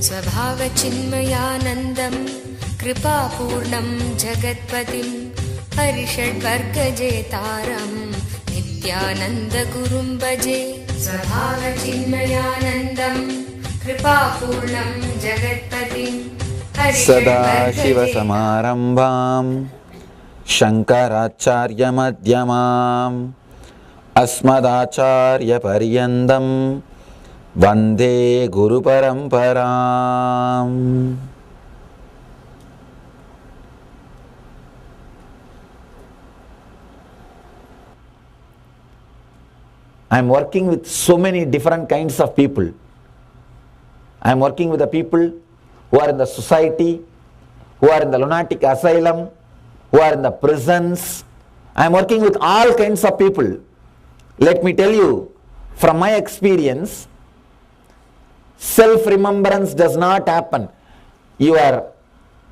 स्वभावचिन्मयानन्दं कृपापूर्णं जगत्पतिं हरिषड्वर्गजेतारं नित्यानन्दगुरुं भजे। स्वभावचिन्मयानन्दं कृपापूर्णं जगत्पतिं सदाशिवसमारम्भां शङ्कराचार्यमध्यमाम् अस्मदाचार्यपर्यन्तं वन्दे गुरुपरम्पराम्। I am working with so many different kinds of people. I am working with the people who are in the society, who are in the lunatic asylum, who are in the prisons. I am working with all kinds of people. Let me tell you, from my experience, self-remembrance does not happen. Your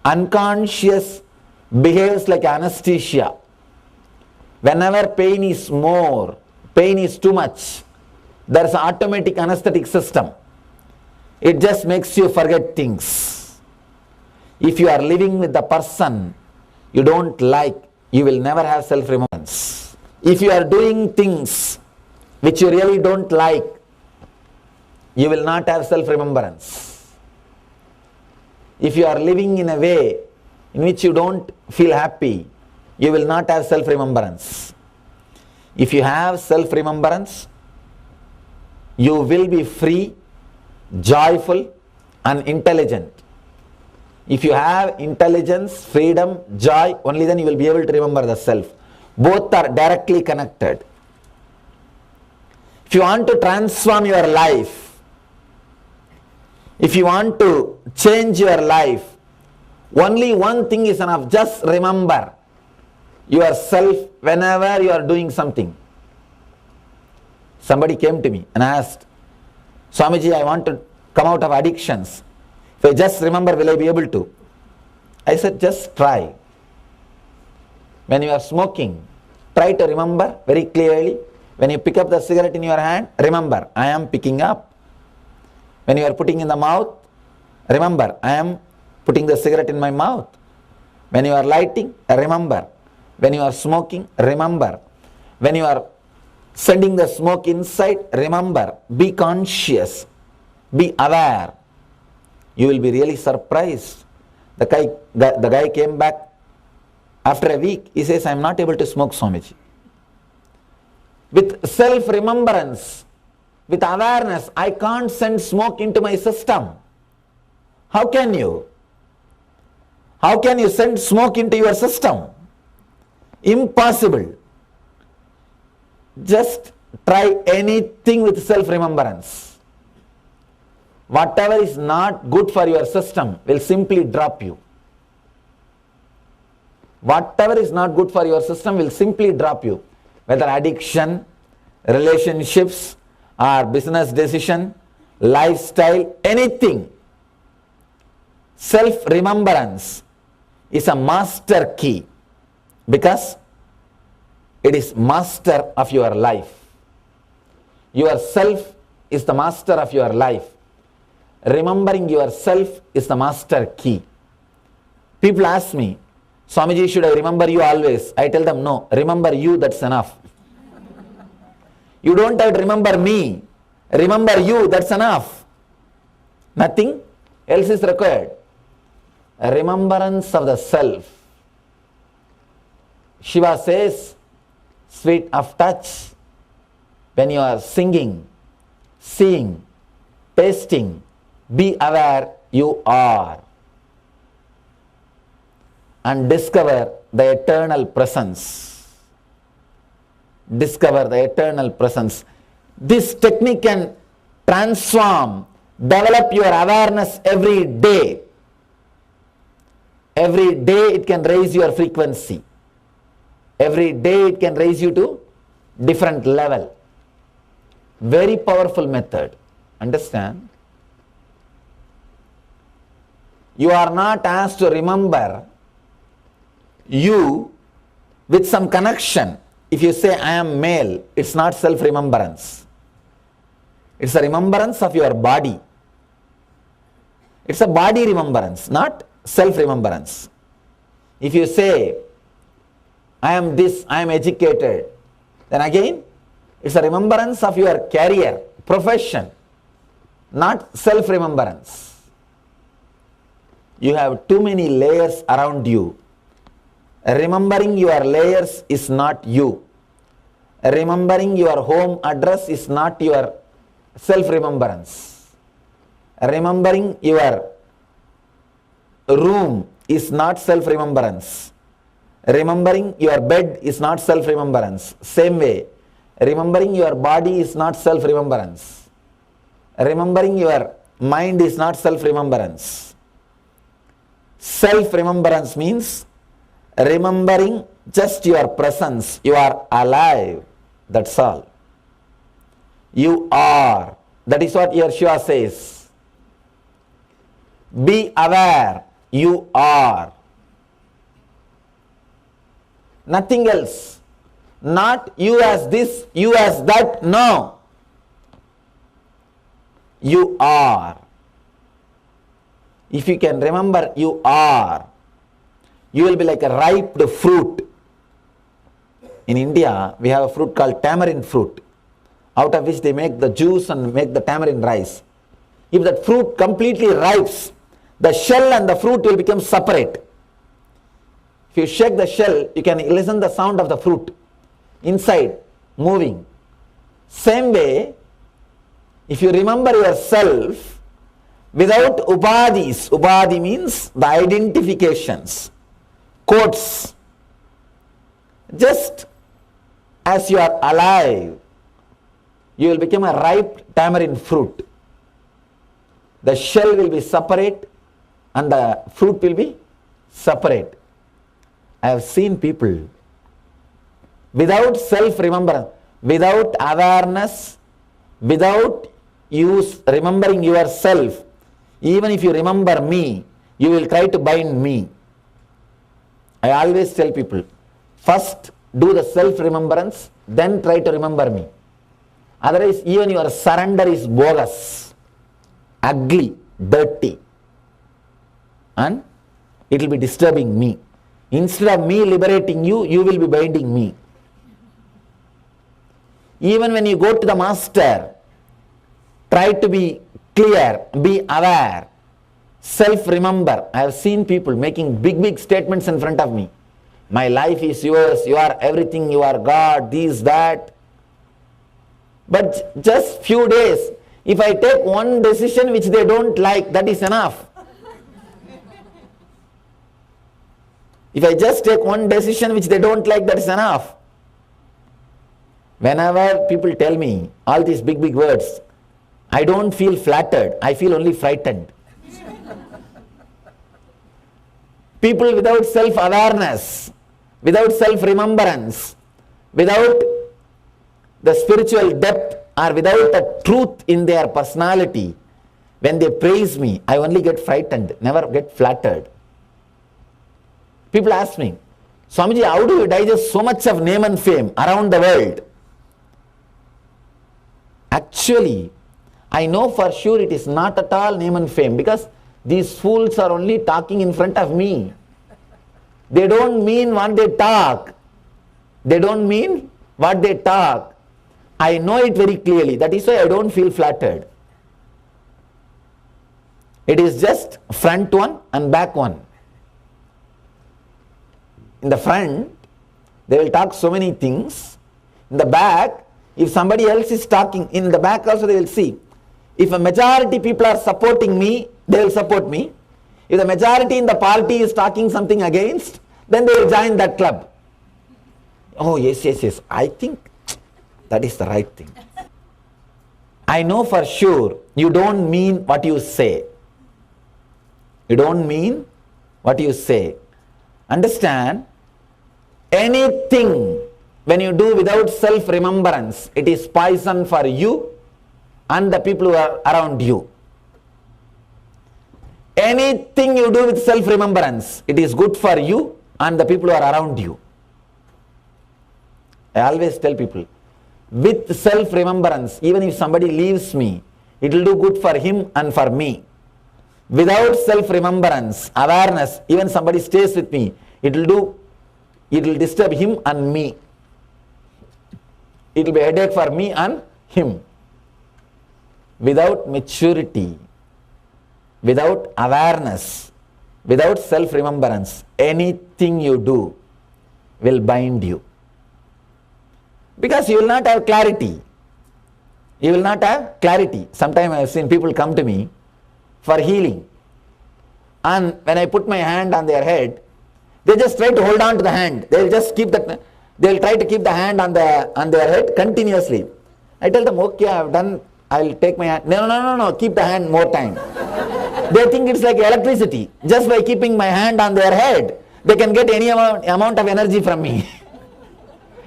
unconscious behaves like anesthesia. Whenever pain is more, pain is too much, there is an automatic anesthetic system. It just makes you forget things. If you are living with the person you don't like, you will never have self-remembrance. If you are doing things which you really don't like, you will not have self-remembrance. If you are living in a way in which you don't feel happy, you will not have self-remembrance. If you have self-remembrance, you will be free, joyful and intelligent. If you have intelligence, freedom, joy, only then you will be able to remember the self. Both are directly connected. If you want to transform your life, if you want to change your life, only one thing is enough. Just remember yourself whenever you are doing something. Somebody came to me and asked, Swamiji, I want to come out of addictions. If I just remember, will I be able to? I said, just try. When you are smoking, try to remember very clearly. When you pick up the cigarette in your hand, remember, I am picking up. When you are putting in the mouth, remember, I am putting the cigarette in my mouth. When you are lighting, remember. When you are smoking, remember. When you are sending the smoke inside, remember. Be conscious. Be aware. You will be really surprised. The guy came back after a week. He says, I am not able to smoke, Swamiji. With self-remembrance, with awareness, I can't send smoke into my system. How can you? How can you send smoke into your system? Impossible. Just try anything with self-remembrance. Whatever is not good for your system will simply drop you. Whatever is not good for your system will simply drop you. Whether addiction, relationships, or business decision, lifestyle, anything. Self-remembrance is a master key because it is master of your life. Yourself is the master of your life. Remembering yourself is the master key. People ask me, Swamiji, should I remember you always? I tell them, no, remember you, that's enough. You don't have to remember me. Remember you, that's enough. Nothing else is required. A remembrance of the self. Shiva says, sweet of touch. When you are singing, seeing, tasting, be aware you are. And discover the eternal presence. Discover the eternal presence. This technique can transform, develop your awareness every day. Every day it can raise your frequency. Every day it can raise you to different level. Very powerful method. Understand? You are not asked to remember you with some connection. If you say, I am male, it's not self-remembrance. It's a remembrance of your body. It's a body remembrance, not self-remembrance. If you say, I am this, I am educated, then again, it's a remembrance of your career, profession, not self-remembrance. You have too many layers around you. Remembering your layers is not you. Remembering your home address is not your self-remembrance. Remembering your room is not self-remembrance. Remembering your bed is not self-remembrance. Same way, remembering your body is not self-remembrance. Remembering your mind is not self-remembrance. Self-remembrance means remembering just your presence. You are alive. That's all. You are. That is what Yeshua says. Be aware. You are. Nothing else. Not you as this, you as that. No. You are. If you can remember you are, you will be like a ripe fruit. In India, we have a fruit called tamarind fruit, out of which they make the juice and make the tamarind rice. If that fruit completely ripes, the shell and the fruit will become separate. If you shake the shell, you can listen the sound of the fruit inside moving. Same way, if you remember yourself without upadhis, upadhi means the identifications, quotes, just as you are alive, you will become a ripe tamarind fruit. The shell will be separate and the fruit will be separate. I have seen people without self-remembrance, without awareness, without remembering yourself. Even if you remember me, you will try to bind me. I always tell people, first do the self-remembrance, then try to remember me. Otherwise, even your surrender is bogus, ugly, dirty, and it will be disturbing me. Instead of me liberating you, you will be binding me. Even when you go to the master, try to be clear, be aware, self-remember. I have seen people making big statements in front of me. My life is yours, you are everything, you are God, this, that. But just few days, if I take one decision which they don't like, that is enough. If I just take one decision which they don't like, that is enough. Whenever people tell me all these big words, I don't feel flattered, I feel only frightened. People without self-awareness, without self-remembrance, without the spiritual depth or without the truth in their personality, when they praise me, I only get frightened, never get flattered. People ask me, Swamiji, how do you digest so much of name and fame around the world? Actually, I know for sure it is not at all name and fame, because these fools are only talking in front of me. They don't mean what they talk. They don't mean what they talk. I know it very clearly. That is why I don't feel flattered. It is just front one and back one. In the front, they will talk so many things. In the back, if somebody else is talking, in the back also they will see. If a majority people are supporting me, they will support me. If the majority in the party is talking something against, then they will join that club. Oh, yes, I think that is the right thing. I know for sure you don't mean what you say. You don't mean what you say. Understand, anything when you do without self-remembrance, it is poison for you and the people who are around you. Anything you do with self-remembrance, it is good for you and the people who are around you. I always tell people, With self-remembrance, even if somebody leaves me, it will do good for him and for me. Without self-remembrance, awareness, even somebody stays with me, it will disturb him and me. It will be a headache for me and him. Without maturity, without awareness, without self-remembrance, anything you do will bind you. Because you will not have clarity. You will not have clarity. Sometimes I have seen people come to me for healing. And when I put my hand on their head, they just try to hold on to the hand. They will just keep that. They will try to keep the hand on their head continuously. I tell them, okay, I have done. I will take my hand. No. Keep the hand more time. They think it's like electricity. Just by keeping my hand on their head, they can get any amount of energy from me.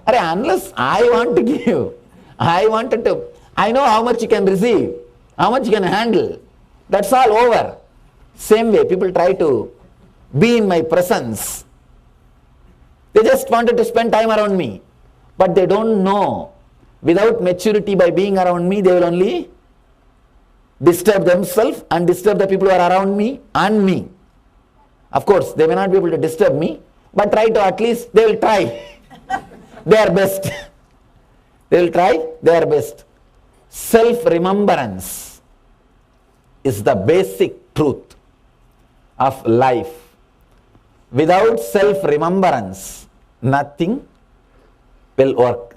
Unless I want to give, I know how much you can receive, how much you can handle. That's all over. Same way, people try to be in my presence. They just wanted to spend time around me. But they don't know. Without maturity, by being around me, they will only disturb themselves and disturb the people who are around me and me. Of course, they may not be able to disturb me, but they will try their best. They will try their best. Self-remembrance is the basic truth of life. Without self-remembrance, nothing will work.